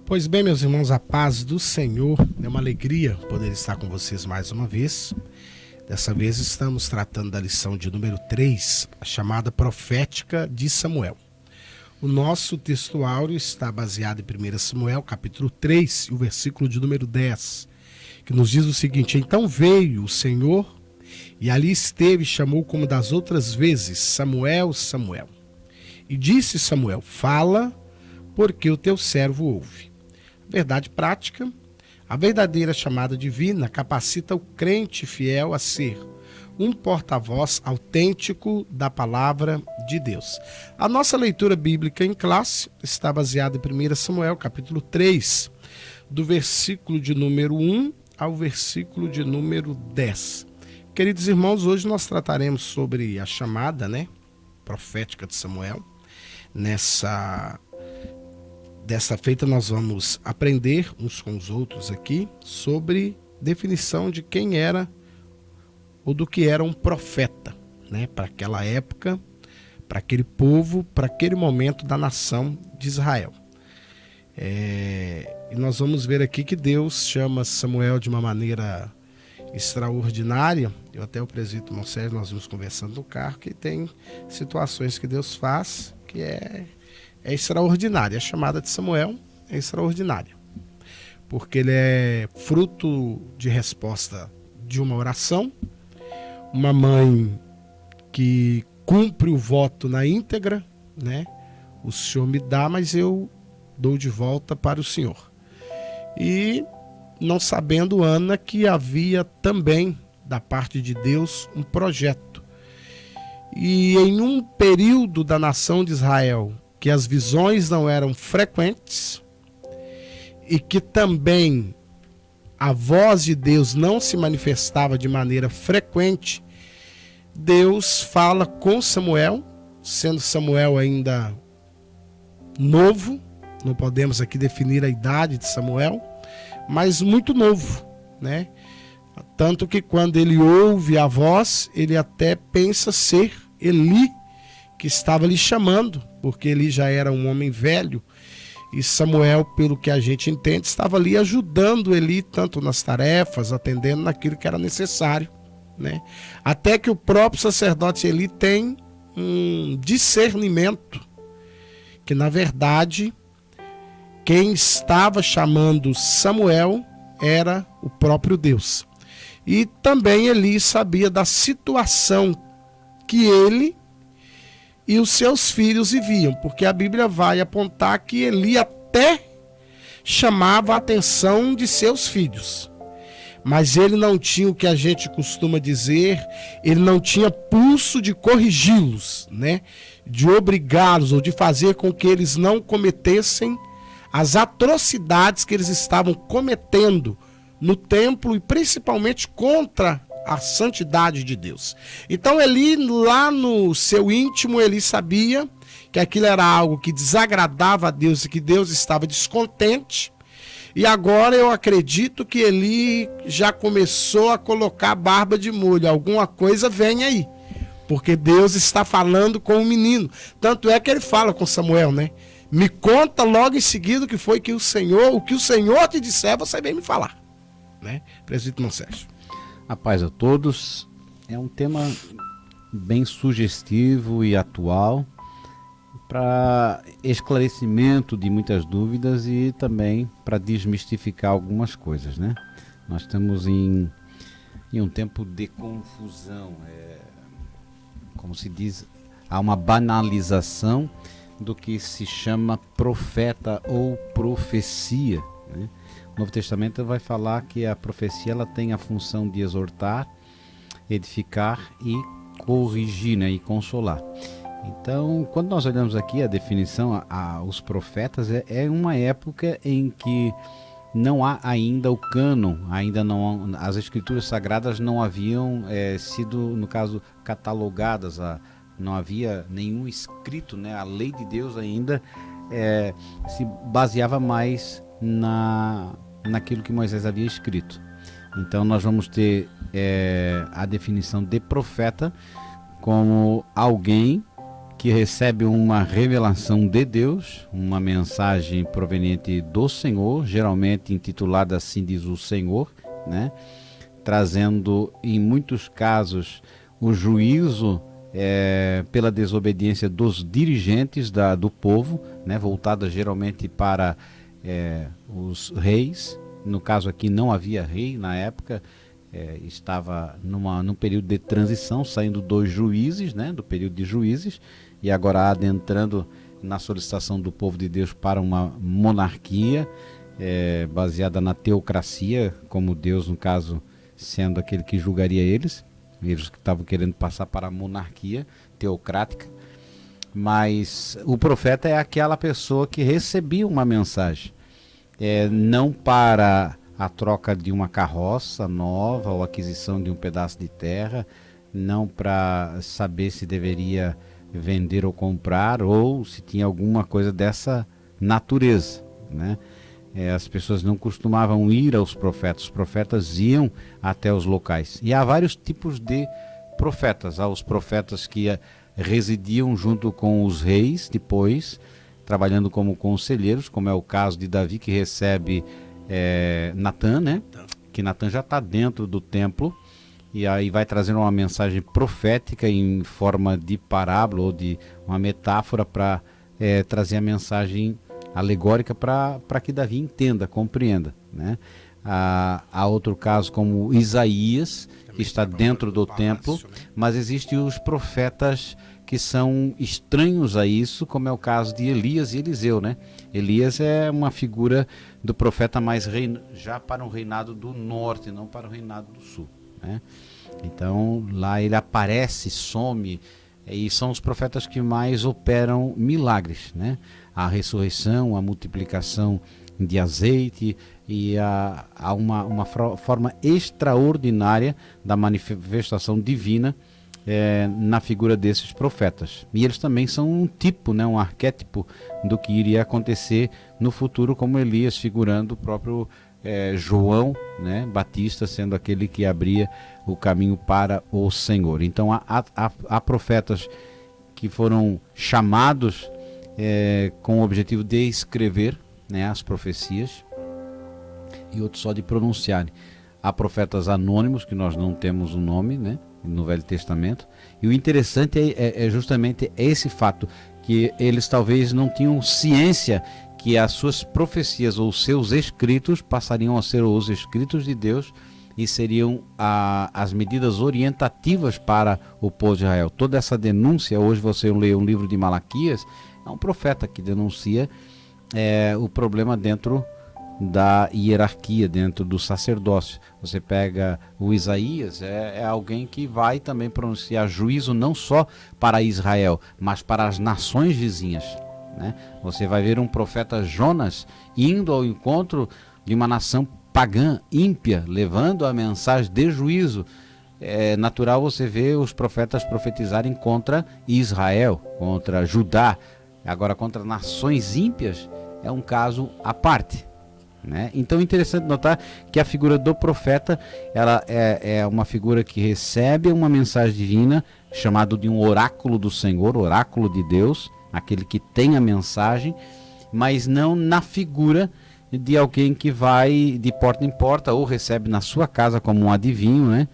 Pois bem, meus irmãos, a paz do Senhor, é uma alegria poder estar com vocês mais uma vez. Dessa vez estamos tratando da lição de número 3, a chamada profética de Samuel. O nosso texto áureo está baseado em 1 Samuel, capítulo 3, e o versículo de número 10, que nos diz o seguinte: Então veio o Senhor, e ali esteve e chamou como das outras vezes, Samuel, Samuel. E disse Samuel: Fala, porque o teu servo ouve. Verdade prática, a verdadeira chamada divina capacita o crente fiel a ser um porta-voz autêntico da palavra de Deus. A nossa leitura bíblica em classe está baseada em 1 Samuel, capítulo 3, do versículo de número 1 ao versículo de número 10. Queridos irmãos, hoje nós trataremos sobre a chamada, profética de Samuel. Dessa feita nós vamos aprender uns com os outros aqui sobre definição de quem era ou do que era um profeta, para aquela época, para aquele povo, para aquele momento da nação de Israel. E nós vamos ver aqui que Deus chama Samuel de uma maneira extraordinária. Eu até o presbítero Monserrat, nós vimos conversando no carro, que tem situações que Deus faz que é extraordinária. A chamada de Samuel é extraordinária, porque ele é fruto de resposta de uma oração, uma mãe que cumpre o voto na íntegra, O Senhor me dá, mas eu dou de volta para o Senhor. E não sabendo Ana que havia também da parte de Deus um projeto. E em um período da nação de Israel que as visões não eram frequentes e que também a voz de Deus não se manifestava de maneira frequente, Deus fala com Samuel, sendo Samuel ainda novo, não podemos aqui definir a idade de Samuel, mas muito novo, Tanto que quando ele ouve a voz, ele até pensa ser Eli que estava lhe chamando, porque Eli já era um homem velho, e Samuel, pelo que a gente entende, estava ali ajudando Eli, tanto nas tarefas, atendendo naquilo que era necessário, Até que o próprio sacerdote Eli tem um discernimento, que na verdade, quem estava chamando Samuel era o próprio Deus. E também Eli sabia da situação que ele e os seus filhos viviam, porque a Bíblia vai apontar que Eli até chamava a atenção de seus filhos, mas ele não tinha o que a gente costuma dizer, ele não tinha pulso de corrigi-los, de obrigá-los ou de fazer com que eles não cometessem as atrocidades que eles estavam cometendo no templo e principalmente contra a santidade de Deus. Então Eli, lá no seu íntimo, ele sabia que aquilo era algo que desagradava a Deus e que Deus estava descontente. E agora eu acredito que Eli já começou a colocar a barba de molho. Alguma coisa vem aí, porque Deus está falando com o menino. Tanto é que ele fala com Samuel, Me conta logo em seguida o que foi que o que o Senhor te disser, você vem me falar, Presbítero Monserrat. A paz a todos. É um tema bem sugestivo e atual para esclarecimento de muitas dúvidas e também para desmistificar algumas coisas, Nós estamos em um tempo de confusão, como se diz, há uma banalização do que se chama profeta ou profecia, O Novo Testamento vai falar que a profecia ela tem a função de exortar, edificar e corrigir, e consolar. Então, quando nós olhamos aqui a definição, os profetas, é uma época em que não há ainda o cânon, as escrituras sagradas não haviam sido, no caso, catalogadas, não havia nenhum escrito, a lei de Deus ainda se baseava mais naquilo que Moisés havia escrito. Então nós vamos ter a definição de profeta como alguém que recebe uma revelação de Deus, uma mensagem proveniente do Senhor, geralmente intitulada Assim Diz o Senhor, né? Trazendo em muitos casos o juízo pela desobediência dos dirigentes do povo, né? Voltada geralmente para os reis. No caso aqui não havia rei na época, estava num período de transição, saindo dos juízes, né? Do período de juízes, e agora adentrando na solicitação do povo de Deus para uma monarquia baseada na teocracia, como Deus, no caso, sendo aquele que julgaria eles que estavam querendo passar para a monarquia teocrática. Mas o profeta é aquela pessoa que recebia uma mensagem, não para a troca de uma carroça nova ou aquisição de um pedaço de terra, não para saber se deveria vender ou comprar, ou se tinha alguma coisa dessa natureza, né? As pessoas não costumavam ir aos profetas, os profetas iam até os locais. E há vários tipos de profetas. Há os profetas que residiam junto com os reis depois, trabalhando como conselheiros, como é o caso de Davi, que recebe Natã, né? Que Natã já está dentro do templo, e aí vai trazendo uma mensagem profética em forma de parábola ou de uma metáfora para trazer a mensagem alegórica para que Davi entenda, compreenda, né? Há outro caso como Isaías, que está dentro do templo, mas existem os profetas que são estranhos a isso, como é o caso de Elias e Eliseu, né? Elias é uma figura do profeta mais já para o reinado do norte, não para o reinado do sul, né? Então lá ele aparece, some, e são os profetas que mais operam milagres, né? A ressurreição, a multiplicação de azeite, e há uma forma extraordinária da manifestação divina na figura desses profetas. E eles também são um tipo, né, um arquétipo do que iria acontecer no futuro, como Elias figurando o próprio João, né, Batista, sendo aquele que abria o caminho para o Senhor. Então há profetas que foram chamados com o objetivo de escrever, né, as profecias, e outros só de pronunciarem. Há profetas anônimos, que nós não temos o nome, né, no Velho Testamento, e o interessante é justamente esse fato, que eles talvez não tinham ciência que as suas profecias ou seus escritos passariam a ser os escritos de Deus e seriam as medidas orientativas para o povo de Israel. Toda essa denúncia, hoje você lê um livro de Malaquias, é um profeta que denuncia o problema dentro da hierarquia, dentro do sacerdócio. Você pega o Isaías, é alguém que vai também pronunciar juízo não só para Israel, mas para as nações vizinhas, né? Você vai ver um profeta Jonas indo ao encontro de uma nação pagã, ímpia, levando a mensagem de juízo. É natural você ver os profetas profetizarem contra Israel, contra Judá. Agora, contra nações ímpias, é um caso à parte, né? Então é interessante notar que a figura do profeta, ela é uma figura que recebe uma mensagem divina, chamado de um oráculo do Senhor, oráculo de Deus, aquele que tem a mensagem, mas não na figura de alguém que vai de porta em porta ou recebe na sua casa como um adivinho, né?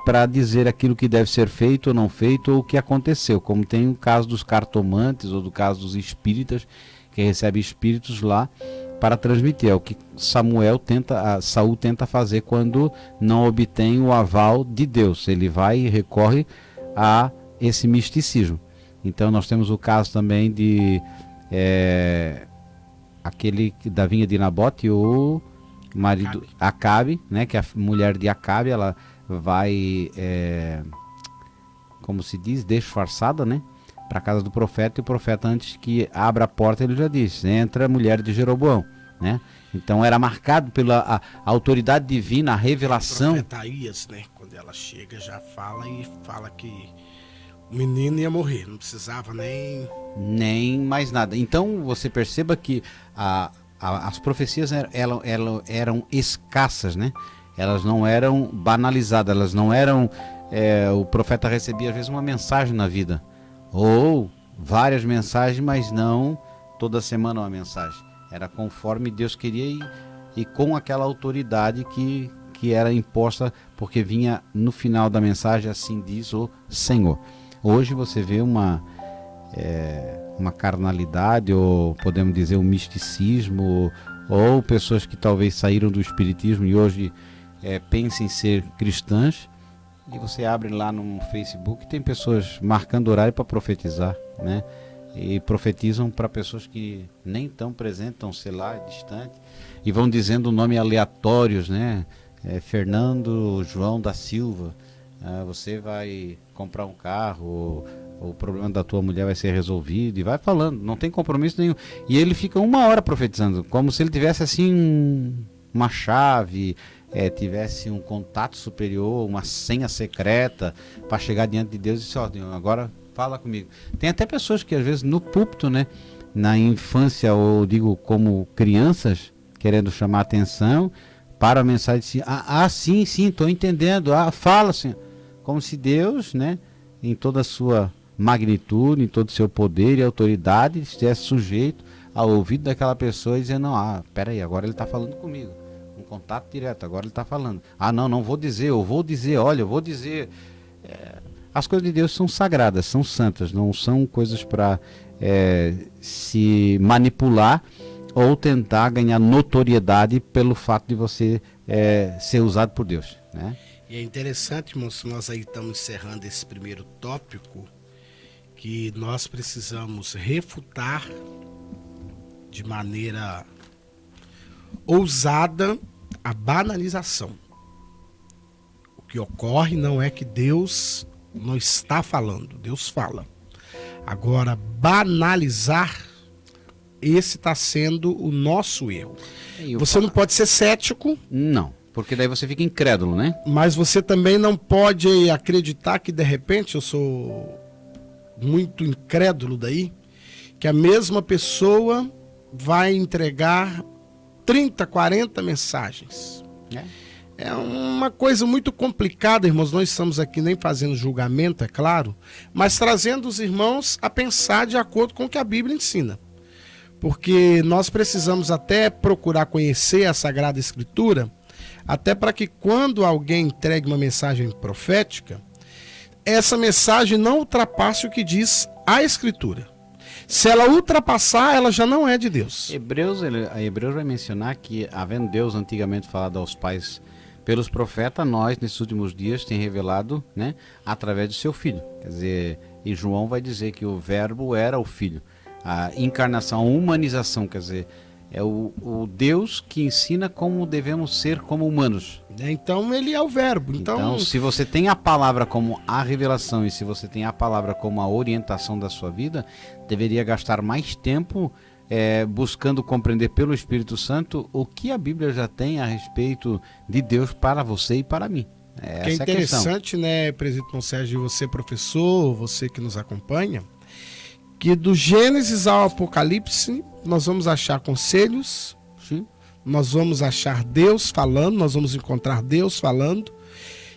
Para dizer aquilo que deve ser feito ou não feito, ou o que aconteceu, como tem o caso dos cartomantes ou do caso dos espíritas, que recebe espíritos lá para transmitir. É o que Saul tenta fazer quando não obtém o aval de Deus. Ele vai e recorre a esse misticismo. Então nós temos o caso também de aquele da vinha de Nabote, o marido Acabe, né, que é a mulher de Acabe, ela vai, como se diz, disfarçada, né, para a casa do profeta, e o profeta, antes que abra a porta, ele já disse: entra a mulher de Jeroboão, né? Então era marcado pela a autoridade divina, a revelação. O profeta Aías, né, quando ela chega, já fala que o menino ia morrer, não precisava nem mais nada. Então você perceba que as profecias eram escassas, né? Elas não eram banalizadas, elas não eram... o profeta recebia às vezes uma mensagem na vida, Ou várias mensagens, mas não toda semana uma mensagem. Era conforme Deus queria e com aquela autoridade que era imposta, porque vinha no final da mensagem, assim diz o Senhor. Hoje você vê uma carnalidade, ou podemos dizer um misticismo, ou pessoas que talvez saíram do espiritismo e hoje pensem ser cristãs, e você abre lá no Facebook, tem pessoas marcando horário para profetizar, né? E profetizam para pessoas que nem estão presentes, estão, sei lá, distante, e vão dizendo nomes aleatórios, né? Fernando João da Silva, você vai comprar um carro, o problema da tua mulher vai ser resolvido, e vai falando, não tem compromisso nenhum, e ele fica 1 hora profetizando, como se ele tivesse assim uma chave, tivesse um contato superior, uma senha secreta para chegar diante de Deus e dizer, ó, agora fala comigo. Tem até pessoas que às vezes no púlpito, né, na infância, ou digo como crianças, querendo chamar a atenção para a mensagem, assim, sim, estou entendendo, fala assim, como se Deus, né, em toda a sua magnitude, em todo o seu poder e autoridade, estivesse sujeito ao ouvido daquela pessoa e dizendo, peraí, agora ele está falando comigo, um contato direto, agora ele está falando, não vou dizer, eu vou dizer, olha, eu vou dizer. As coisas de Deus são sagradas, são santas, não são coisas para se manipular ou tentar ganhar notoriedade pelo fato de você ser usado por Deus, né? E é interessante, irmãos, nós aí estamos encerrando esse primeiro tópico, que nós precisamos refutar de maneira ousada a banalização. O que ocorre não é que Deus não está falando, Deus fala. Agora, banalizar, esse está sendo o nosso erro. Você não pode ser cético. Não, porque daí você fica incrédulo, né? Mas você também não pode acreditar que de repente, eu sou muito incrédulo daí, que a mesma pessoa vai entregar 30, 40 mensagens. É uma coisa muito complicada, irmãos. Nós estamos aqui nem fazendo julgamento, é claro, mas trazendo os irmãos a pensar de acordo com o que a Bíblia ensina. Porque nós precisamos até procurar conhecer a Sagrada Escritura, até para que quando alguém entregue uma mensagem profética, essa mensagem não ultrapasse o que diz a Escritura. Se ela ultrapassar, ela já não é de Deus. Hebreus vai mencionar que, havendo Deus antigamente falado aos pais pelos profetas, nós, nesses últimos dias, tem revelado, né, através do seu Filho. Quer dizer, e João vai dizer que o verbo era o Filho. A encarnação, a humanização, quer dizer, é o Deus que ensina como devemos ser como humanos. Então ele é o verbo. Então, se você tem a palavra como a revelação e se você tem a palavra como a orientação da sua vida, deveria gastar mais tempo buscando compreender pelo Espírito Santo o que a Bíblia já tem a respeito de Deus para você e para mim. Que é interessante, né, Presbítero Sérgio, você professor, você que nos acompanha, que do Gênesis ao Apocalipse nós vamos achar conselhos, sim, nós vamos achar Deus falando, nós vamos encontrar Deus falando,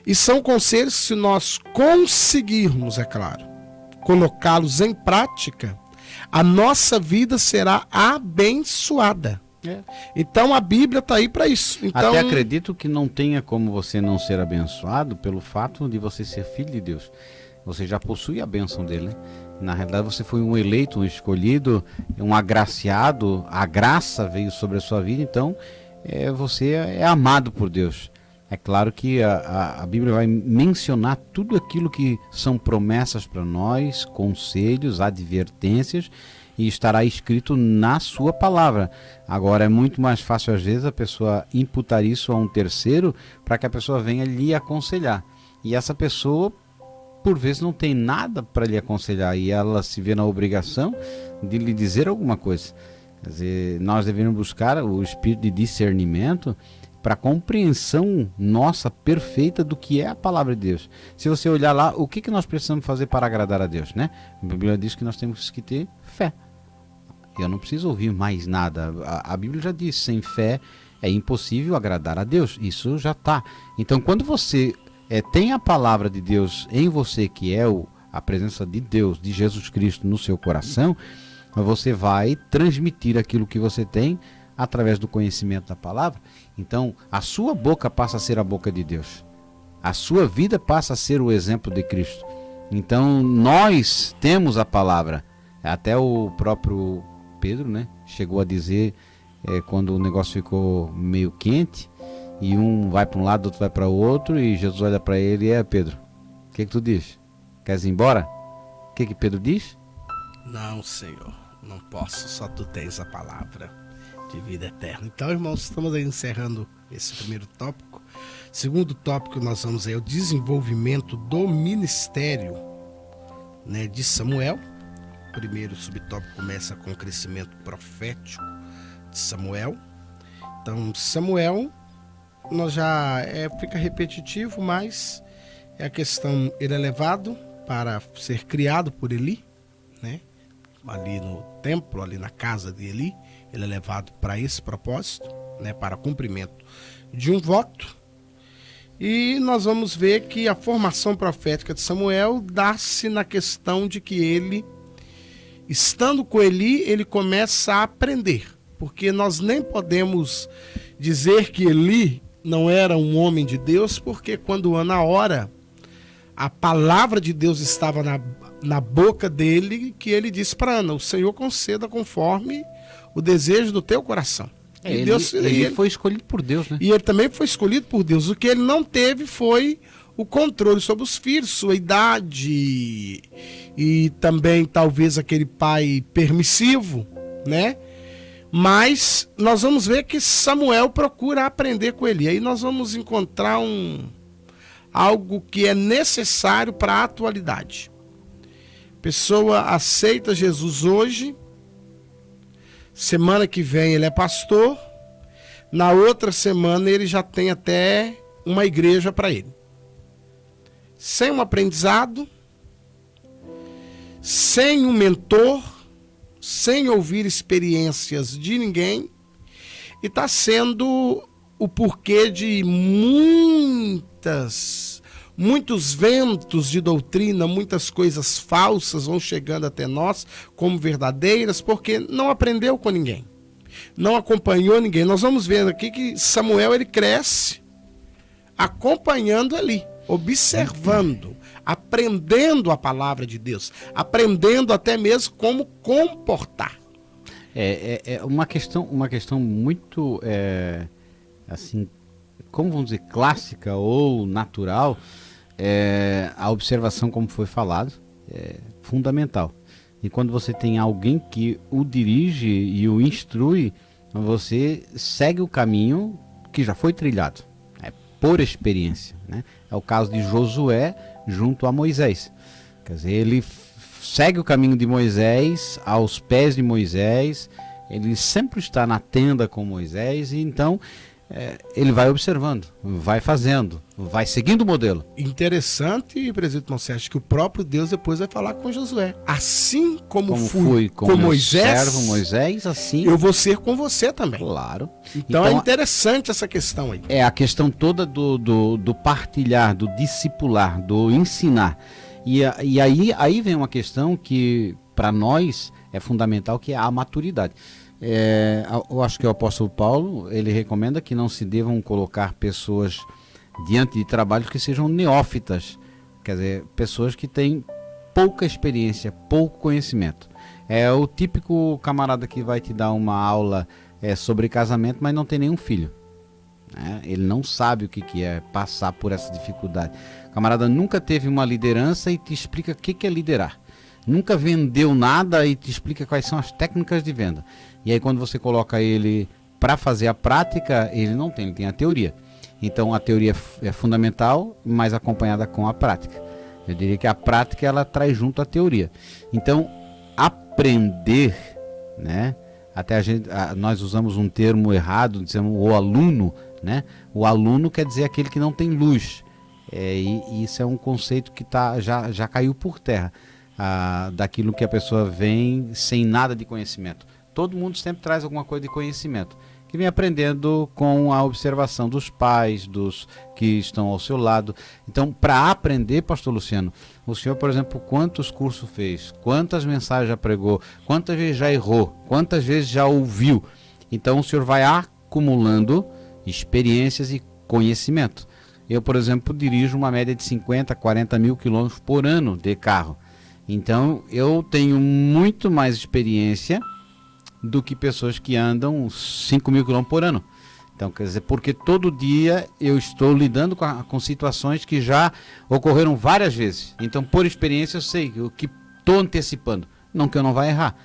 e são conselhos que, se nós conseguirmos, é claro, colocá-los em prática, a nossa vida será abençoada. Então a Bíblia está aí para isso. Então, até acredito que não tenha como você não ser abençoado pelo fato de você ser filho de Deus. Você já possui a bênção dele, né? Na realidade você foi um eleito, um escolhido, um agraciado, a graça veio sobre a sua vida, então você é amado por Deus. É claro que a Bíblia vai mencionar tudo aquilo que são promessas para nós, conselhos, advertências, e estará escrito na sua palavra. Agora é muito mais fácil às vezes a pessoa imputar isso a um terceiro para que a pessoa venha lhe aconselhar. E essa pessoa, por vezes, não tem nada para lhe aconselhar e ela se vê na obrigação de lhe dizer alguma coisa. Quer dizer, nós devemos buscar o espírito de discernimento para a compreensão nossa perfeita do que é a palavra de Deus. Se você olhar lá, o que nós precisamos fazer para agradar a Deus, né? A Bíblia diz que nós temos que ter fé. Eu não preciso ouvir mais nada. A Bíblia já diz, sem fé é impossível agradar a Deus. Isso já está. Então, quando você tem a palavra de Deus em você, que é a presença de Deus, de Jesus Cristo no seu coração, você vai transmitir aquilo que você tem através do conhecimento da palavra. Então, a sua boca passa a ser a boca de Deus. A sua vida passa a ser o exemplo de Cristo. Então, nós temos a palavra. Até o próprio Pedro, né, chegou a dizer, quando o negócio ficou meio quente, e um vai para um lado, outro vai para o outro, e Jesus olha para ele e Pedro, o que tu diz? Queres ir embora? O que Pedro diz? Não, Senhor, não posso, só tu tens a palavra de vida eterna. Então, irmãos, estamos aí encerrando esse primeiro tópico. Segundo tópico, nós vamos aí o desenvolvimento do ministério, né, de Samuel. O primeiro subtópico começa com o crescimento profético de Samuel. Então, Samuel, nós já fica repetitivo, mas é a questão, ele é levado para ser criado por Eli, né? Ali no templo, ali na casa de Eli, ele é levado para esse propósito, né? Para cumprimento de um voto. E nós vamos ver que a formação profética de Samuel dá-se na questão de que ele, estando com Eli, ele começa a aprender, porque nós nem podemos dizer que Eli não era um homem de Deus, porque quando na hora a palavra de Deus estava na boca dele, que ele disse para Ana, o Senhor conceda conforme o desejo do teu coração. Ele foi escolhido por Deus, né? E ele também foi escolhido por Deus. O que ele não teve foi o controle sobre os filhos, sua idade, e também talvez aquele pai permissivo, né? Mas nós vamos ver que Samuel procura aprender com ele. Aí nós vamos encontrar algo que é necessário para a atualidade. Pessoa aceita Jesus hoje, semana que vem ele é pastor, na outra semana ele já tem até uma igreja para ele. Sem um aprendizado, sem um mentor, sem ouvir experiências de ninguém, e está sendo o porquê de muitos ventos de doutrina, muitas coisas falsas vão chegando até nós como verdadeiras, porque não aprendeu com ninguém, não acompanhou ninguém. Nós vamos ver aqui que Samuel ele cresce acompanhando ali, observando, aprendendo a palavra de Deus, aprendendo até mesmo como comportar. É uma questão muito, assim, como vamos dizer, clássica ou natural. A observação, como foi falado, é fundamental. E quando você tem alguém que o dirige e o instrui, você segue o caminho que já foi trilhado, por experiência, né? É o caso de Josué junto a Moisés. Quer dizer, ele segue o caminho de Moisés, aos pés de Moisés, ele sempre está na tenda com Moisés, e então ele vai observando, vai fazendo, vai seguindo o modelo. Interessante, presidente Monserrat, que o próprio Deus depois vai falar com Josué. Assim como fui com Moisés, servo Moisés, assim eu vou ser com você também. Claro. Então é interessante essa questão aí. É a questão toda do partilhar, do discipular, do ensinar. E aí vem uma questão que para nós é fundamental, que é a maturidade. Eu acho que o apóstolo Paulo, ele recomenda que não se devam colocar pessoas diante de trabalhos que sejam neófitas, quer dizer, pessoas que têm pouca experiência, pouco conhecimento. É o típico camarada que vai te dar uma aula sobre casamento, mas não tem nenhum filho, né? Ele não sabe o que é passar por essa dificuldade. O camarada nunca teve uma liderança e te explica o que é liderar. Nunca vendeu nada e te explica quais são as técnicas de venda. E aí quando você coloca ele para fazer a prática, ele não tem, ele tem a teoria. Então a teoria é fundamental, mas acompanhada com a prática. Eu diria que a prática ela traz junto a teoria. Então aprender, né? Até nós usamos um termo errado, dizemos o aluno, né? O aluno quer dizer aquele que não tem luz. E isso é um conceito que já caiu por terra. Daquilo que a pessoa vem sem nada de conhecimento. Todo mundo sempre traz alguma coisa de conhecimento. que vem aprendendo com a observação dos pais, dos que estão ao seu lado. Então, para aprender, pastor Luciano, o senhor, por exemplo, quantos cursos fez? Quantas mensagens já pregou? Quantas vezes já errou? Quantas vezes já ouviu? Então, o senhor vai acumulando experiências e conhecimento. Eu, por exemplo, dirijo uma média de 50, 40 mil quilômetros por ano de carro. Então, eu tenho muito mais experiência do que pessoas que andam 5 mil quilômetros por ano. Então, quer dizer, porque todo dia eu estou lidando com situações que já ocorreram várias vezes. Então, por experiência, eu sei o que estou antecipando. Não que eu não vá errar,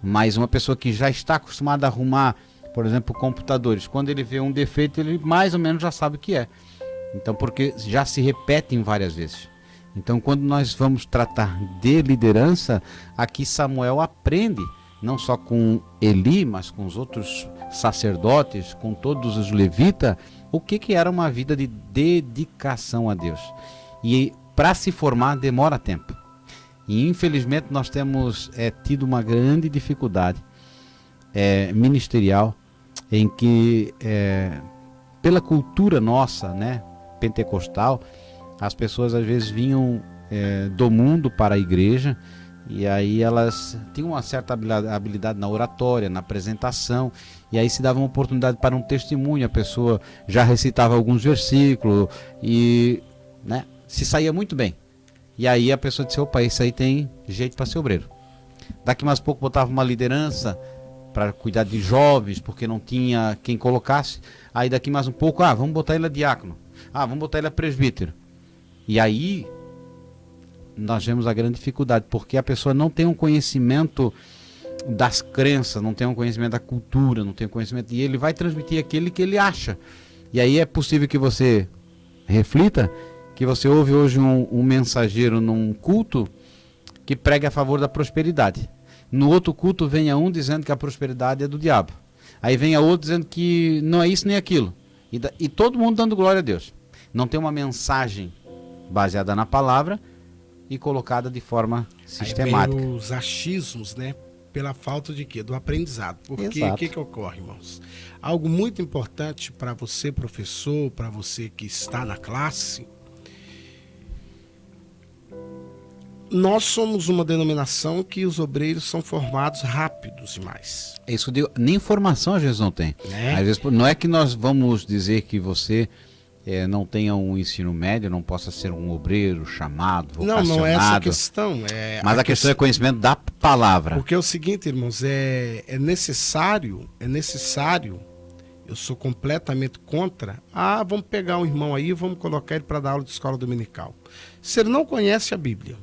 mas uma pessoa que já está acostumada a arrumar, por exemplo, computadores, quando ele vê um defeito, ele mais ou menos já sabe o que é. Então, porque já se repetem várias vezes. Então, quando nós vamos tratar de liderança, aqui Samuel aprende, não só com Eli, mas com os outros sacerdotes, com todos os levitas, o que era uma vida de dedicação a Deus. E para se formar demora tempo. E infelizmente nós temos tido uma grande dificuldade ministerial, em que pela cultura nossa, né, pentecostal, as pessoas às vezes vinham do mundo para a igreja, e aí elas tinham uma certa habilidade na oratória, na apresentação, e aí se dava uma oportunidade para um testemunho, a pessoa já recitava alguns versículos e, né, se saía muito bem. E aí a pessoa disse: opa, isso aí tem jeito para ser obreiro. Daqui mais pouco botava uma liderança para cuidar de jovens, porque não tinha quem colocasse. Aí daqui mais um pouco, vamos botar ele a diácono, vamos botar ele a presbítero. E aí nós vemos a grande dificuldade, porque a pessoa não tem um conhecimento das crenças, não tem um conhecimento da cultura, não tem um conhecimento, e ele vai transmitir aquele que ele acha. E aí é possível que você reflita, que você ouve hoje um mensageiro num culto que prega a favor da prosperidade. No outro culto venha um dizendo que a prosperidade é do diabo. Aí vem a outro dizendo que não é isso nem aquilo. E todo mundo dando glória a Deus. Não tem uma mensagem baseada na palavra e colocada de forma sistemática. Aí vem os achismos, né? Pela falta de quê? Do aprendizado. Porque o que ocorre, irmãos? Algo muito importante para você, professor, para você que está na classe. Nós somos uma denominação que os obreiros são formados rápidos demais. Isso nem informação às vezes não tem. Às vezes, não é que nós vamos dizer que você não tenha um ensino médio, não possa ser um obreiro chamado, vocacionado. Não é essa a questão. Mas a questão é conhecimento da palavra. Porque é o seguinte, irmãos, é necessário, eu sou completamente contra, vamos pegar um irmão aí e vamos colocar ele para dar aula de escola dominical. Se ele não conhece a Bíblia,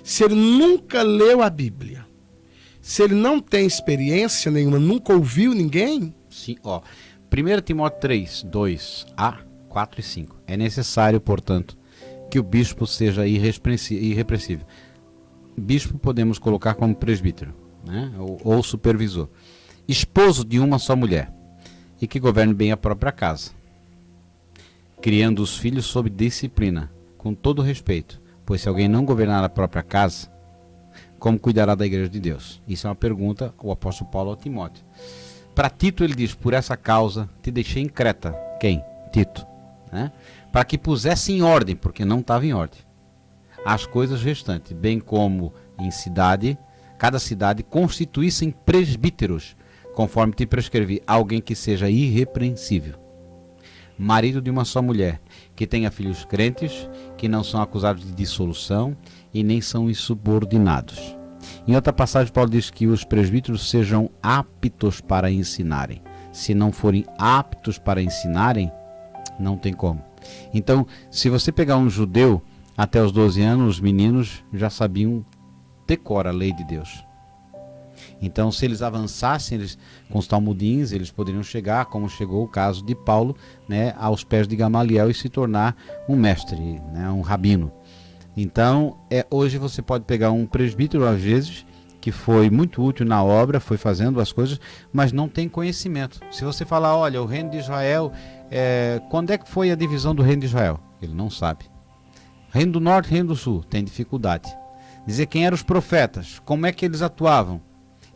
se ele nunca leu a Bíblia, se ele não tem experiência nenhuma, nunca ouviu ninguém... Sim, 1 Timóteo 3, 2a, 4 e 5. É necessário, portanto, que o bispo seja irrepreensível. Bispo podemos colocar como presbítero, né? ou supervisor. Esposo de uma só mulher, e que governe bem a própria casa, criando os filhos sob disciplina, com todo respeito. Pois se alguém não governar a própria casa, como cuidará da igreja de Deus? Isso é uma pergunta o apóstolo Paulo ao Timóteo. Para Tito ele diz: por essa causa te deixei em Creta. Quem? Tito. Né? Para que pusesse em ordem, porque não estava em ordem, as coisas restantes, bem como em cada cidade constituíssem presbíteros, conforme te prescrevi, alguém que seja irrepreensível, marido de uma só mulher, que tenha filhos crentes, que não são acusados de dissolução e nem são insubordinados. Em outra passagem, Paulo diz que os presbíteros sejam aptos para ensinarem. Se não forem aptos para ensinarem, não tem como. Então, se você pegar um judeu, até os 12 anos, os meninos já sabiam decorar a lei de Deus. Então, se eles avançassem com os talmudins, eles poderiam chegar, como chegou o caso de Paulo, né, aos pés de Gamaliel e se tornar um mestre, né, um rabino. Então, hoje você pode pegar um presbítero, às vezes, que foi muito útil na obra, foi fazendo as coisas, mas não tem conhecimento. Se você falar, olha, o reino de Israel, quando é que foi a divisão do reino de Israel? Ele não sabe. Reino do Norte, Reino do Sul, tem dificuldade. Dizer quem eram os profetas, como é que eles atuavam.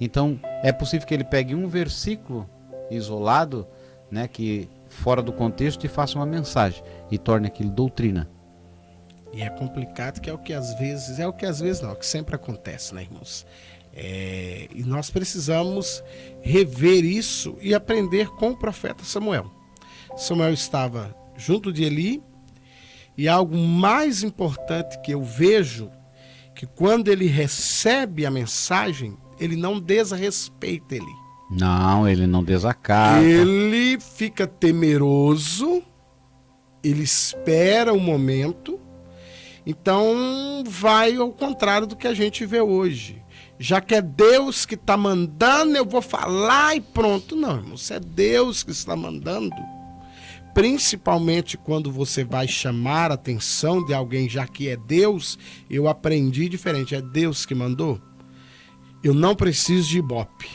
Então, é possível que ele pegue um versículo isolado, né, que fora do contexto, e faça uma mensagem e torne aquilo doutrina. E é complicado, que é o que às vezes não, é o que sempre acontece, né, irmãos? E nós precisamos rever isso e aprender com o profeta Samuel. Samuel estava junto de Eli, e algo mais importante que eu vejo, que quando ele recebe a mensagem, ele não desrespeita Eli. Não, ele não desacata. Ele fica temeroso, ele espera o momento. Então vai ao contrário do que a gente vê hoje. Já que é Deus que está mandando, eu vou falar e pronto. Não, irmão, se é Deus que está mandando, principalmente quando você vai chamar a atenção de alguém, já que é Deus, eu aprendi diferente. É Deus que mandou. Eu não preciso de ibope.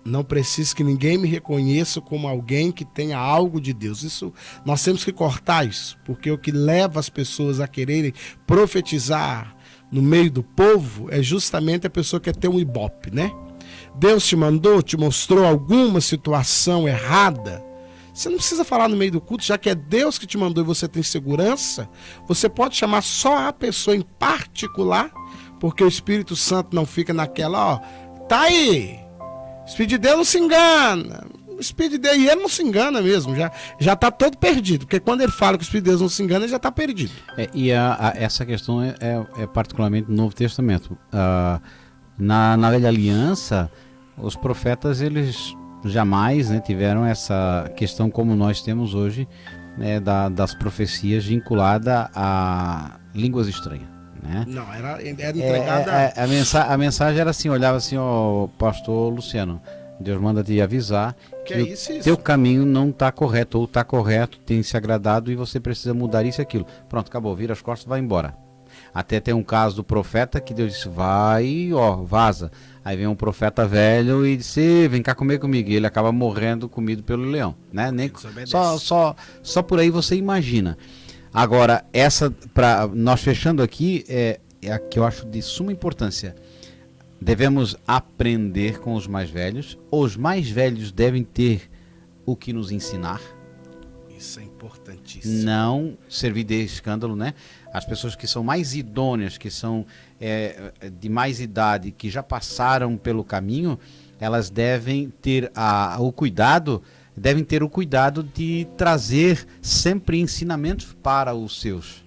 Não preciso que ninguém me reconheça como alguém que tenha algo de Deus. Isso, nós temos que cortar isso, porque o que leva as pessoas a quererem profetizar no meio do povo é justamente a pessoa que quer ter um ibope, né? Deus te mandou, te mostrou alguma situação errada. Você não precisa falar no meio do culto, já que é Deus que te mandou e você tem segurança. Você pode chamar só a pessoa em particular, porque o Espírito Santo não fica naquela, ó, tá aí. O Espírito de Deus não se engana. O Espírito de Deus, e ele não se engana mesmo, já está todo perdido. Porque quando ele fala que o Espírito de Deus não se engana, ele já está perdido. Essa questão é particularmente no Novo Testamento. Na Velha Aliança, os profetas, eles jamais, né, tiveram essa questão como nós temos hoje, né, das profecias vinculada a línguas estranhas. Né? Não, era entregada. A mensagem era assim, olhava assim, ó, pastor Luciano, Deus manda te avisar que o teu caminho não está correto, ou está correto, tem se agradado e você precisa mudar isso e aquilo. Pronto, acabou, vira as costas, vai embora. Até tem um caso do profeta que Deus disse, vai, ó, vaza. Aí vem um profeta velho e disse, vem cá comer comigo. E ele acaba morrendo, comido pelo leão, né? Nem, só por aí você imagina. Agora, essa, para nós fechando aqui, é a que eu acho de suma importância. Devemos aprender com os mais velhos. Os mais velhos devem ter o que nos ensinar. Isso é importantíssimo. Não servir de escândalo, né? As pessoas que são mais idôneas, que são de mais idade, que já passaram pelo caminho, elas devem ter o cuidado de trazer sempre ensinamentos para os seus.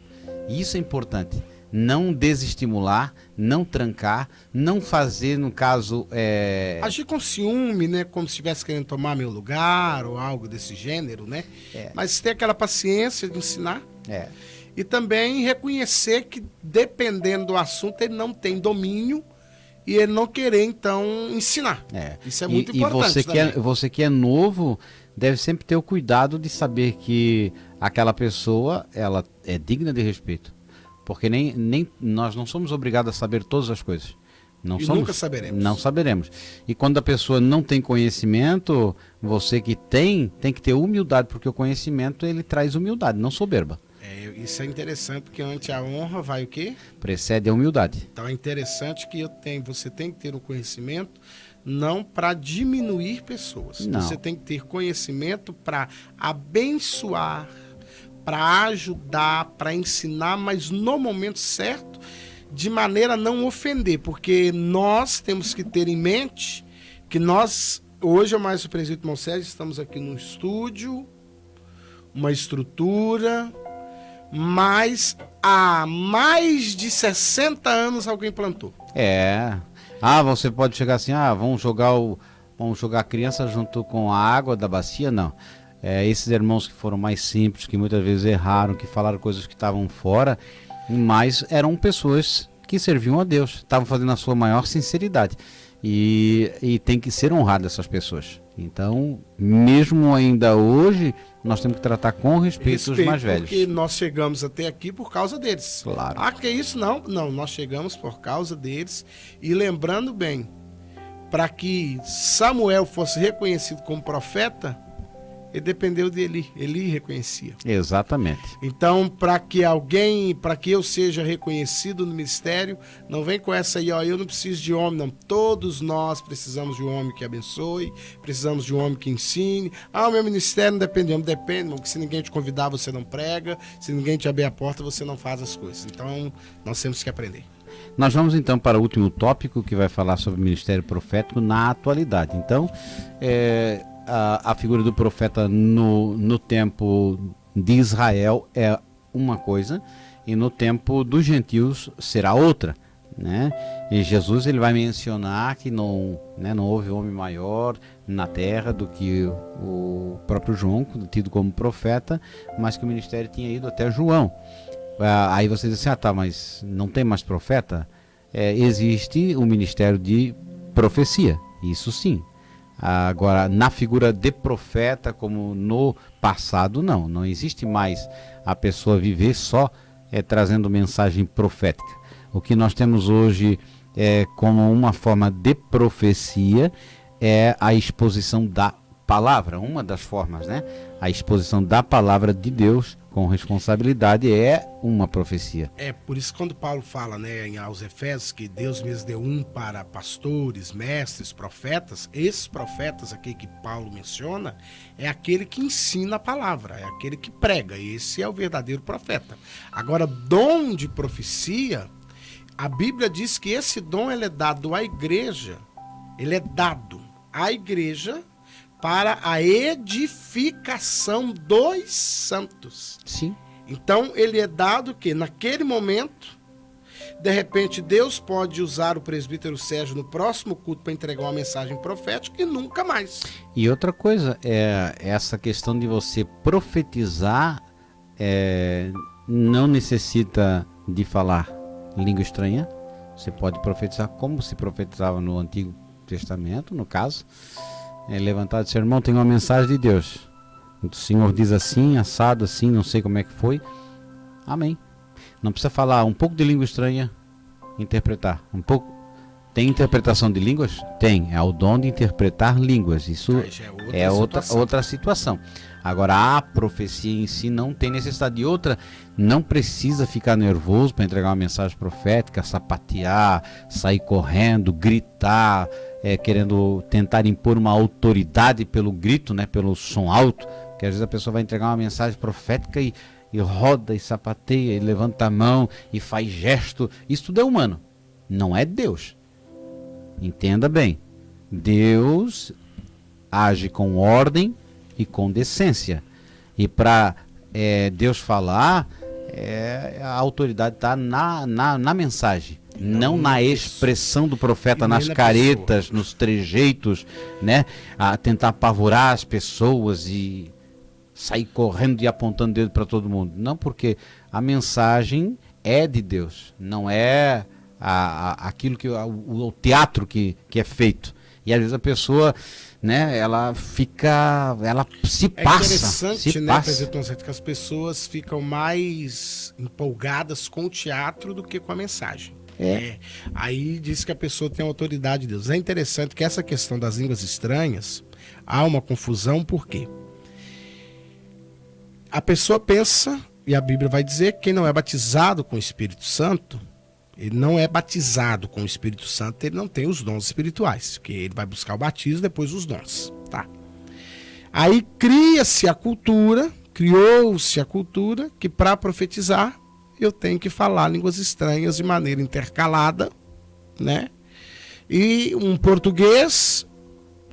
Isso é importante. Não desestimular, não trancar, não fazer, no caso... agir com ciúme, né? Como se estivesse querendo tomar meu lugar ou algo desse gênero, né? Mas ter aquela paciência de ensinar. E também reconhecer que, dependendo do assunto, ele não tem domínio e ele não querer, então, ensinar. Isso é muito importante. E você que é novo, deve sempre ter o cuidado de saber que aquela pessoa, ela é digna de respeito. Porque nem nós não somos obrigados a saber todas as coisas. Nunca saberemos. Não saberemos. E quando a pessoa não tem conhecimento, você que tem que ter humildade, porque o conhecimento, ele traz humildade, não soberba. Isso é interessante, porque ante a honra vai o quê? Precede a humildade. Então é interessante que você tem que ter um conhecimento não para diminuir pessoas. Não. Você tem que ter conhecimento para abençoar, para ajudar, para ensinar, mas no momento certo, de maneira a não ofender, porque nós temos que ter em mente que nós, hoje eu mais o presbítero Monserrat, estamos aqui no estúdio, uma estrutura, mas há mais de 60 anos alguém plantou. Você pode chegar assim, vamos jogar a criança junto com a água da bacia, não. Esses irmãos que foram mais simples, que muitas vezes erraram, que falaram coisas que estavam fora, mas eram pessoas que serviam a Deus, estavam fazendo a sua maior sinceridade. E tem que ser honrado essas pessoas. Então, mesmo ainda hoje, nós temos que tratar com respeito os mais velhos. Porque nós chegamos até aqui por causa deles. Claro. Que é isso? Não, nós chegamos por causa deles. E lembrando bem, para que Samuel fosse reconhecido como profeta, ele dependeu dele, ele reconhecia. Exatamente. Então, para que eu seja reconhecido no ministério, não vem com essa aí, ó, eu não preciso de homem, não. Todos nós precisamos de um homem que abençoe, precisamos de um homem que ensine. Ah, o meu ministério não depende de homem, depende, porque se ninguém te convidar, você não prega, se ninguém te abrir a porta, você não faz as coisas. Então, nós temos que aprender. Nós vamos então para o último tópico, que vai falar sobre o ministério profético na atualidade. Então, a figura do profeta no tempo de Israel é uma coisa, e no tempo dos gentios será outra, né? E Jesus, ele vai mencionar que não houve homem maior na terra do que o próprio João, tido como profeta, mas que o ministério tinha ido até João. Aí você diz assim, tá, mas não tem mais profeta? Existe o ministério de profecia, isso sim. Agora, na figura de profeta, como no passado, não existe mais a pessoa viver só trazendo mensagem profética. O que nós temos hoje como uma forma de profecia é a exposição da palavra, uma das formas, né? A exposição da palavra de Deus com responsabilidade é uma profecia. Por isso quando Paulo fala, né, aos Efésios, que Deus mesmo deu para pastores, mestres, profetas, esses profetas aqui que Paulo menciona, é aquele que ensina a palavra, é aquele que prega, esse é o verdadeiro profeta. Agora, dom de profecia, a Bíblia diz que esse dom ele é dado à igreja, ele é dado à igreja para a edificação dos santos. Sim. Então, ele é dado que, naquele momento, de repente, Deus pode usar o presbítero Sérgio no próximo culto para entregar uma mensagem profética e nunca mais. E outra coisa, essa questão de você profetizar, não necessita de falar língua estranha. Você pode profetizar como se profetizava no Antigo Testamento, no caso. Levantar e dizer, irmão, tem uma mensagem de Deus. O Senhor diz assim, assado assim, não sei como é que foi. Amém. Não precisa falar um pouco de língua estranha, interpretar. Um pouco. Tem interpretação de línguas? Tem. É o dom de interpretar línguas. Isso é outra situação. Agora, a profecia em si não tem necessidade de outra. Não precisa ficar nervoso para entregar uma mensagem profética, sapatear, sair correndo, gritar, querendo tentar impor uma autoridade pelo grito, né, pelo som alto. Porque às vezes a pessoa vai entregar uma mensagem profética e roda e sapateia e levanta a mão e faz gesto. Isso tudo é humano, não é Deus. Entenda bem, Deus age com ordem e com decência. E para Deus falar, a autoridade está na mensagem, não na expressão do profeta, nas caretas, nos trejeitos, né? A tentar apavorar as pessoas e sair correndo e apontando o dedo para todo mundo. Não, porque a mensagem é de Deus, não é aquilo que o teatro que é feito. E às vezes a pessoa, né, ela se passa. É interessante, né, presidente, que as pessoas ficam mais empolgadas com o teatro do que com a mensagem. Aí diz que a pessoa tem a autoridade de Deus. É interessante que essa questão das línguas estranhas, há uma confusão, por quê? A pessoa pensa, e a Bíblia vai dizer, que quem não é batizado com o Espírito Santo, ele não é batizado com o Espírito Santo, ele não tem os dons espirituais, porque ele vai buscar o batismo, depois os dons, tá? Aí criou-se a cultura que para profetizar, eu tenho que falar línguas estranhas de maneira intercalada, né? E um português,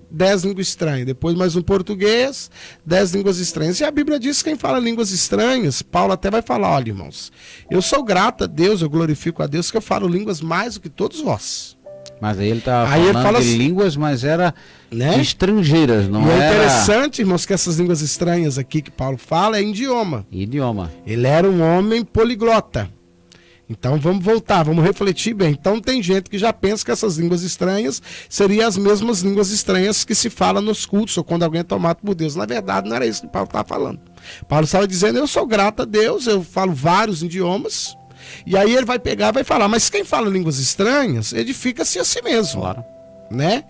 10 línguas estranhas, depois mais um português, 10 línguas estranhas. E a Bíblia diz que quem fala línguas estranhas, Paulo até vai falar, olha, irmãos, eu sou grato a Deus, eu glorifico a Deus que eu falo línguas mais do que todos vós. Mas aí ele estava falando de línguas, mas era, né, estrangeiras, não era... E é interessante, irmãos, que essas línguas estranhas aqui que Paulo fala é idioma. Ele era um homem poliglota. Então vamos voltar, vamos refletir bem. Então tem gente que já pensa que essas línguas estranhas seriam as mesmas línguas estranhas que se fala nos cultos ou quando alguém é tomado por Deus. Na verdade não era isso que Paulo estava falando. Paulo estava dizendo, eu sou grato a Deus, eu falo vários idiomas. E aí ele vai pegar e vai falar, mas quem fala línguas estranhas, edifica-se a si mesmo. Claro. Né?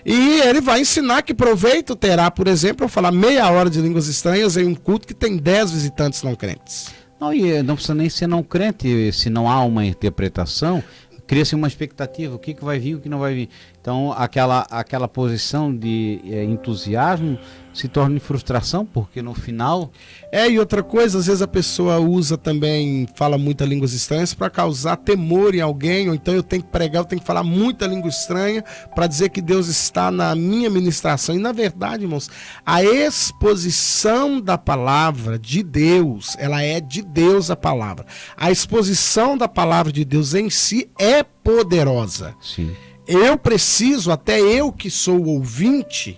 E ele vai ensinar que proveito terá, por exemplo, eu falar meia hora de línguas estranhas em um culto que tem 10 visitantes não crentes. Não, e não precisa nem ser não crente, se não há uma interpretação, cria-se uma expectativa, o que vai vir, o que não vai vir. Então, aquela posição de entusiasmo se torna em frustração, porque no final... E outra coisa, às vezes a pessoa usa também, fala muitas línguas estranhas para causar temor em alguém, ou então eu tenho que pregar, eu tenho que falar muita língua estranha para dizer que Deus está na minha ministração. E na verdade, irmãos, a exposição da palavra de Deus, ela é de Deus a palavra. A exposição da palavra de Deus em si é poderosa. Sim. Eu preciso, até eu que sou ouvinte,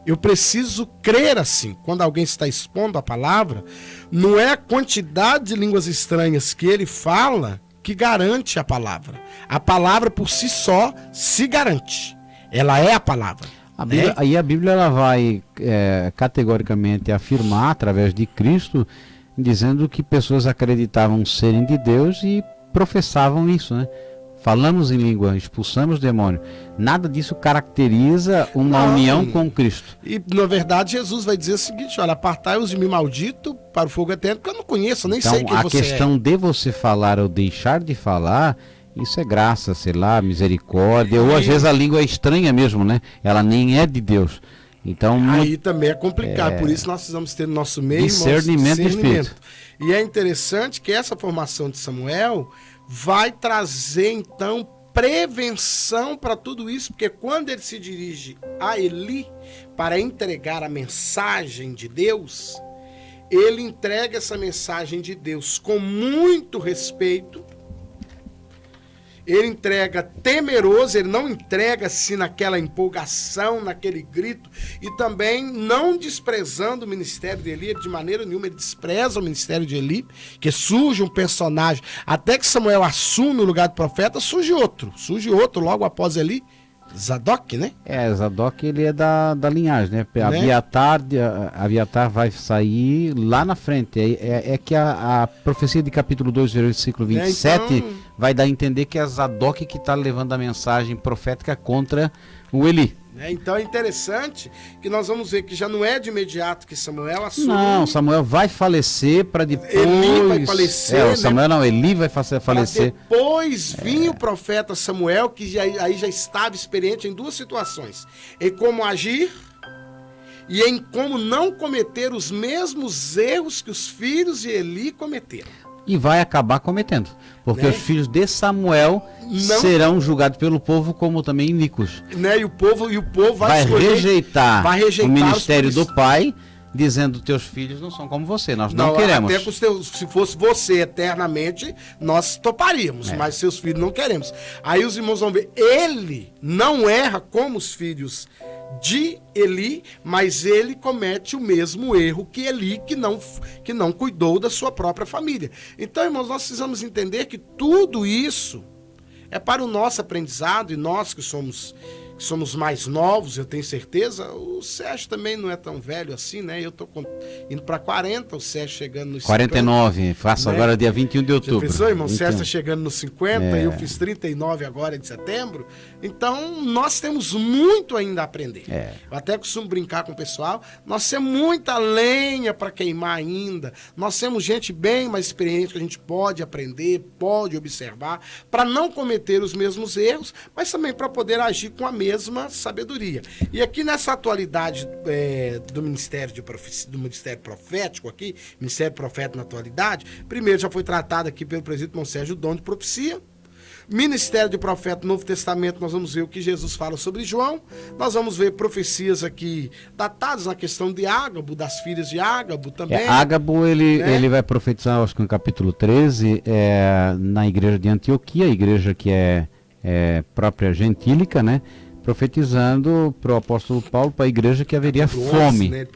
eu preciso crer assim. Quando alguém está expondo a palavra, não é a quantidade de línguas estranhas que ele fala que garante a palavra. A palavra por si só se garante. Ela é a palavra. Aí a Bíblia ela vai categoricamente afirmar, através de Cristo, dizendo que pessoas acreditavam serem de Deus e professavam isso, né? Falamos em língua, expulsamos o demônio. Nada disso caracteriza uma união com Cristo. E, na verdade, Jesus vai dizer o seguinte, olha, apartai-os de mim, maldito, para o fogo eterno, porque eu não conheço, nem sei quem você é. A questão de você falar ou deixar de falar, isso é graça, sei lá, misericórdia, ou às vezes a língua é estranha mesmo, né? Ela nem é de Deus. Então, aí também é complicado, por isso nós precisamos ter no nosso meio discernimento do Espírito. E é interessante que essa formação de Samuel vai trazer, então, prevenção para tudo isso, porque quando ele se dirige a Eli para entregar a mensagem de Deus, ele entrega essa mensagem de Deus com muito respeito, ele entrega temeroso, ele não entrega assim naquela empolgação, naquele grito, e também não desprezando o ministério de Eli, de maneira nenhuma ele despreza o ministério de Eli, que surge um personagem, até que Samuel assume o lugar de profeta, surge outro logo após Eli, Zadok, né? Zadok ele é da linhagem, né? Abiatar vai sair lá na frente. É que a profecia de capítulo 2, versículo 27, então, vai dar a entender que é Zadok que está levando a mensagem profética contra o Eli. Então é interessante que nós vamos ver que já não é de imediato que Samuel assume. Não, Samuel vai falecer para depois... Eli vai falecer, Samuel não, Eli vai falecer. Depois vinha o profeta Samuel, que aí já estava experiente em duas situações. Em como agir e em como não cometer os mesmos erros que os filhos de Eli cometeram. E vai acabar cometendo, porque os filhos de Samuel serão julgados pelo povo como também iníquos. E o povo vai rejeitar o ministério do pai, dizendo que teus filhos não são como você, nós não queremos. Até se fosse você eternamente, nós toparíamos, mas seus filhos não queremos. Aí os irmãos vão ver, ele não erra como os filhos de Eli, mas ele comete o mesmo erro que Eli, que não cuidou da sua própria família. Então, irmãos, nós precisamos entender que tudo isso é para o nosso aprendizado, e nós que somos mais novos, eu tenho certeza, o Sérgio também não é tão velho assim, né? Eu tô indo para 40, o Sérgio chegando nos 49, 50, faço agora dia 21 de outubro. Já pensou, irmão? O Sérgio está chegando nos 50, eu fiz 39 agora de setembro, então nós temos muito ainda a aprender. Eu até costumo brincar com o pessoal, nós temos muita lenha para queimar ainda, nós temos gente bem mais experiente que a gente pode aprender, pode observar, para não cometer os mesmos erros, mas também para poder agir com a mesma sabedoria. E aqui nessa atualidade do ministério profético aqui, ministério profético na atualidade, primeiro já foi tratado aqui pelo presbítero irmão Sérgio o dom de profecia. Ministério de profeta no Novo Testamento, nós vamos ver o que Jesus fala sobre João. Nós vamos ver profecias aqui datadas na questão de Ágabo, das filhas de Ágabo também. Ágabo, ele vai profetizar, acho que no capítulo 13, na igreja de Antioquia, a igreja que é própria gentílica, né? Profetizando para o apóstolo Paulo, para a igreja, que haveria fome. Né?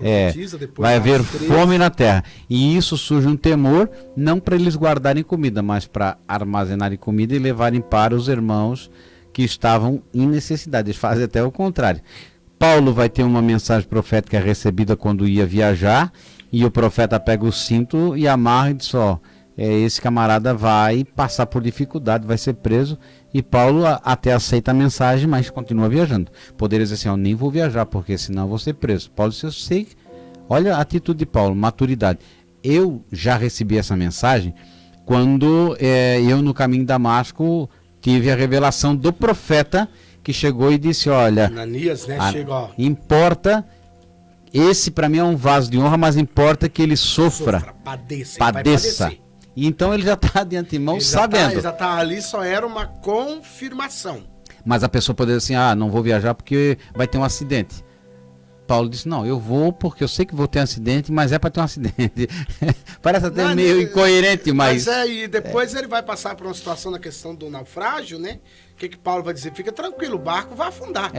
Vai haver fome na terra. E isso surge um temor, não para eles guardarem comida, mas para armazenarem comida e levarem para os irmãos que estavam em necessidade. Eles fazem até o contrário. Paulo vai ter uma mensagem profética recebida quando ia viajar, e o profeta pega o cinto e amarra e diz, esse camarada vai passar por dificuldade, vai ser preso, E Paulo até aceita a mensagem, mas continua viajando. Poderia dizer assim, eu nem vou viajar, porque senão eu vou ser preso. Paulo disse, eu sei, olha a atitude de Paulo, maturidade. Eu já recebi essa mensagem quando eu no caminho de Damasco tive a revelação do profeta que chegou e disse, olha, Ananias, né, chegou. Importa, esse para mim é um vaso de honra, mas importa que ele sofra. Padeça. E então ele já está de antemão ele sabendo. Ele já está ali, só era uma confirmação. Mas a pessoa poderia dizer assim, não vou viajar porque vai ter um acidente. Paulo disse, não, eu vou porque eu sei que vou ter um acidente, mas é para ter um acidente. Parece até meio incoerente, mas... e depois ele vai passar por uma situação na questão do naufrágio, né? O que Paulo vai dizer? Fica tranquilo, o barco vai afundar.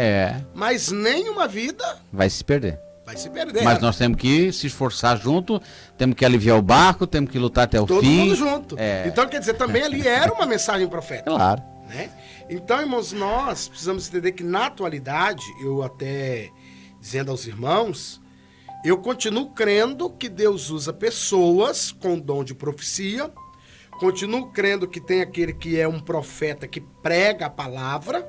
Mas nenhuma vida... vai se perder. Vai se perder. Mas nós temos que se esforçar junto, temos que aliviar o barco, temos que lutar até o fim. Todo mundo junto. Então, quer dizer, também ali era uma mensagem profética. Claro. Né? Então, irmãos, nós precisamos entender que na atualidade, eu até... dizendo aos irmãos, eu continuo crendo que Deus usa pessoas com dom de profecia, continuo crendo que tem aquele que é um profeta que prega a palavra,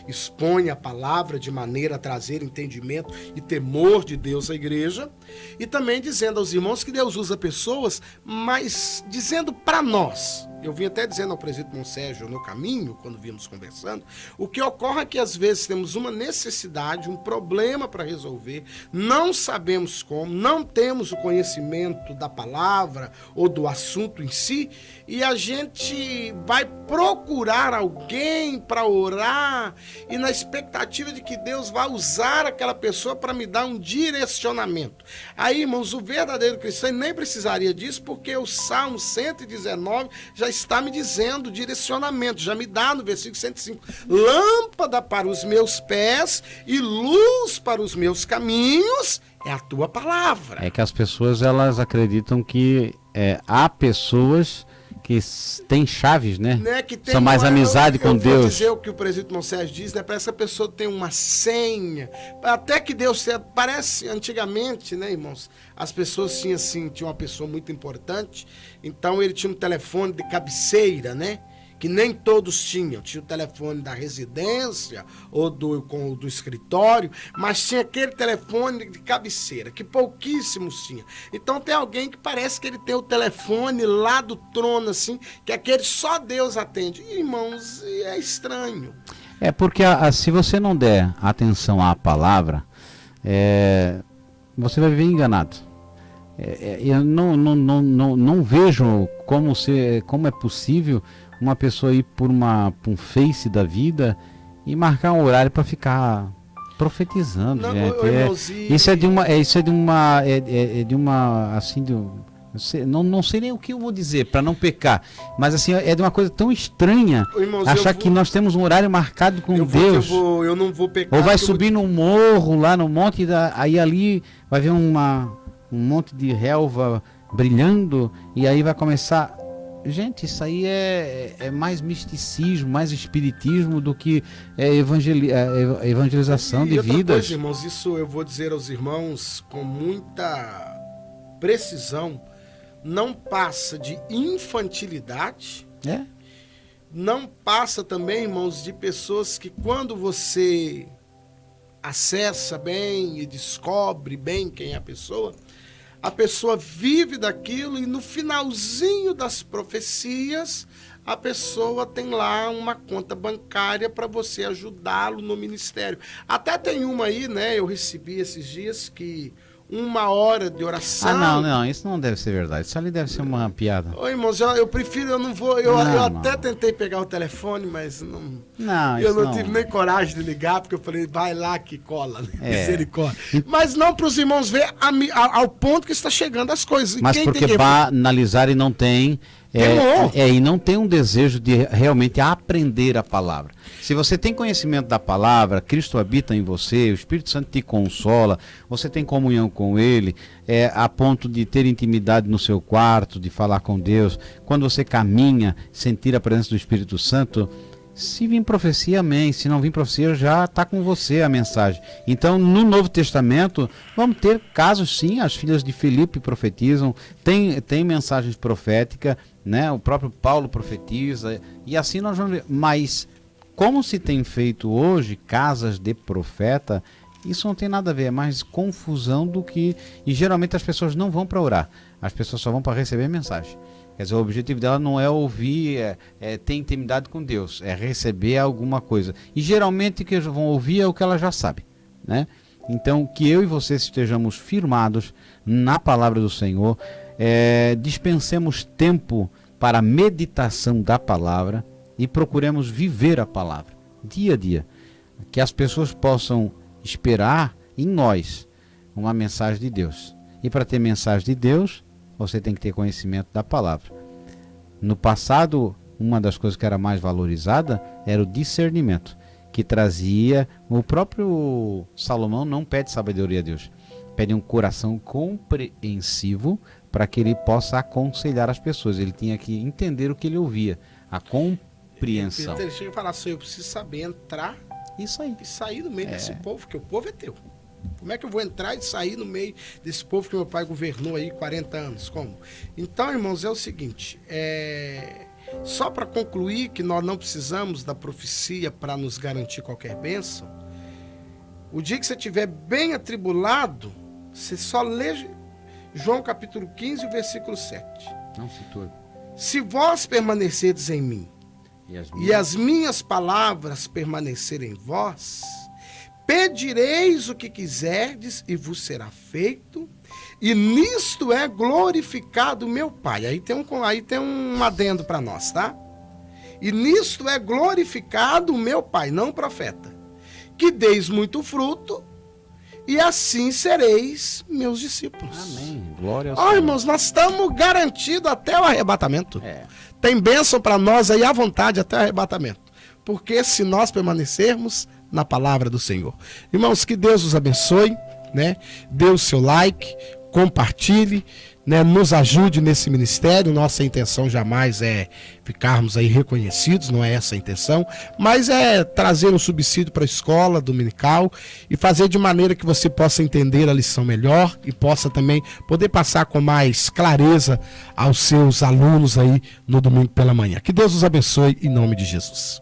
expõe a palavra de maneira a trazer entendimento e temor de Deus à igreja, e também dizendo aos irmãos que Deus usa pessoas, mas dizendo para nós, eu vim até dizendo ao presbítero Mão Sérgio no caminho, quando vimos conversando, o que ocorre é que às vezes temos uma necessidade, um problema para resolver, não sabemos como, não temos o conhecimento da palavra ou do assunto em si, e a gente vai procurar alguém para orar e na expectativa de que Deus vai usar aquela pessoa para me dar um direcionamento. Aí, irmãos, o verdadeiro cristão nem precisaria disso, porque o Salmo 119 já está me dizendo direcionamento, já me dá no versículo 105, lâmpada para os meus pés e luz para os meus caminhos é a tua palavra. É que as pessoas, elas acreditam que há pessoas que têm chaves, né? Que tem são mais amizade com Deus. Eu vou dizer o que o presbítero Mão Sérgio diz, né? Para essa pessoa ter uma senha, até que Deus parece antigamente, né, irmãos? As pessoas tinham assim, tinha uma pessoa muito importante, então ele tinha um telefone de cabeceira, né? Que nem todos tinham. Tinha o telefone da residência ou do escritório, mas tinha aquele telefone de cabeceira, que pouquíssimos tinham. Então tem alguém que parece que ele tem o telefone lá do trono, assim, que aquele só Deus atende. E, irmãos, é estranho. É porque se você não der atenção à palavra, você vai viver enganado. Eu não vejo como é possível uma pessoa ir por um Face da vida e marcar um horário para ficar profetizando, gente. Isso é de uma assim, não sei nem o que eu vou dizer para não pecar, mas assim é de uma coisa tão estranha, irmãos, achar que nós temos um horário marcado com Deus. Eu não vou pecar. Ou vai subir num morro lá no monte, aí ali vai ver um monte de relva brilhando e aí vai começar. Gente, isso aí é mais misticismo, mais espiritismo do que evangelização de vidas. Coisa, irmãos, isso eu vou dizer aos irmãos com muita precisão, não passa de infantilidade, não passa também, irmãos, de pessoas que quando você acessa bem e descobre bem quem é a pessoa vive daquilo e no finalzinho das profecias, a pessoa tem lá uma conta bancária para você ajudá-lo no ministério. Até tem uma aí, né? Eu recebi esses dias que 1 hora de oração... não, isso não deve ser verdade. Isso ali deve ser uma piada. Ô, irmãos, eu prefiro, eu não vou... Eu até tentei pegar o telefone, mas eu não tive nem coragem de ligar, porque eu falei, vai lá que cola, né? Misericórdia. Mas não para os irmãos ver ao ponto que está chegando as coisas. Mas porque banalizar e não tem... e não tem um desejo de realmente aprender a palavra. Se você tem conhecimento da palavra, Cristo habita em você, o Espírito Santo te consola, você tem comunhão com Ele, a ponto de ter intimidade no seu quarto, de falar com Deus, quando você caminha, sentir a presença do Espírito Santo, Se vir profecia, amém. Se não vir profecia, já está com você a mensagem. Então, no Novo Testamento, vamos ter casos, sim. As filhas de Filipe profetizam, tem mensagens proféticas, né? O próprio Paulo profetiza, e assim nós vamos ver. Mas, como se tem feito hoje, casas de profeta, isso não tem nada a ver, é mais confusão do que... E geralmente as pessoas não vão para orar, as pessoas só vão para receber mensagem. Quer dizer, o objetivo dela não é ouvir, ter intimidade com Deus, é receber alguma coisa. E geralmente o que eles vão ouvir é o que ela já sabe, né? Então, que eu e você estejamos firmados na palavra do Senhor, dispensemos tempo para a meditação da palavra e procuremos viver a palavra, dia a dia. Que as pessoas possam esperar em nós uma mensagem de Deus. E para ter mensagem de Deus, você tem que ter conhecimento da palavra. No passado, uma das coisas que era mais valorizada era o discernimento, que trazia... O próprio Salomão não pede sabedoria a Deus, pede um coração compreensivo para que ele possa aconselhar as pessoas. Ele tinha que entender o que ele ouvia, a compreensão. Ele chega e fala assim, eu preciso saber entrar Isso aí. e sair do meio desse povo, porque o povo é teu. Como é que eu vou entrar e sair no meio desse povo que meu pai governou aí 40 anos? Como? Então, irmãos, é o seguinte, só para concluir que nós não precisamos da profecia para nos garantir qualquer bênção, o dia que você estiver bem atribulado, você só lê João capítulo 15, versículo 7. Não citou. Se vós permanecerdes em mim e as minhas palavras permanecerem em vós, pedireis o que quiserdes e vos será feito, e nisto é glorificado meu Pai. Aí tem um adendo para nós, tá? E nisto é glorificado meu Pai, não o profeta, que deis muito fruto, e assim sereis meus discípulos. Amém. Glória ao Senhor. Irmãos, nós estamos garantidos até o arrebatamento. Tem bênção para nós aí à vontade até o arrebatamento. Porque se nós permanecermos na palavra do Senhor. Irmãos, que Deus os abençoe, né? Dê o seu like, compartilhe, né? Nos ajude nesse ministério. Nossa intenção jamais é ficarmos aí reconhecidos, não é essa a intenção, mas é trazer um subsídio para a escola dominical e fazer de maneira que você possa entender a lição melhor e possa também poder passar com mais clareza aos seus alunos aí no domingo pela manhã. Que Deus os abençoe em nome de Jesus.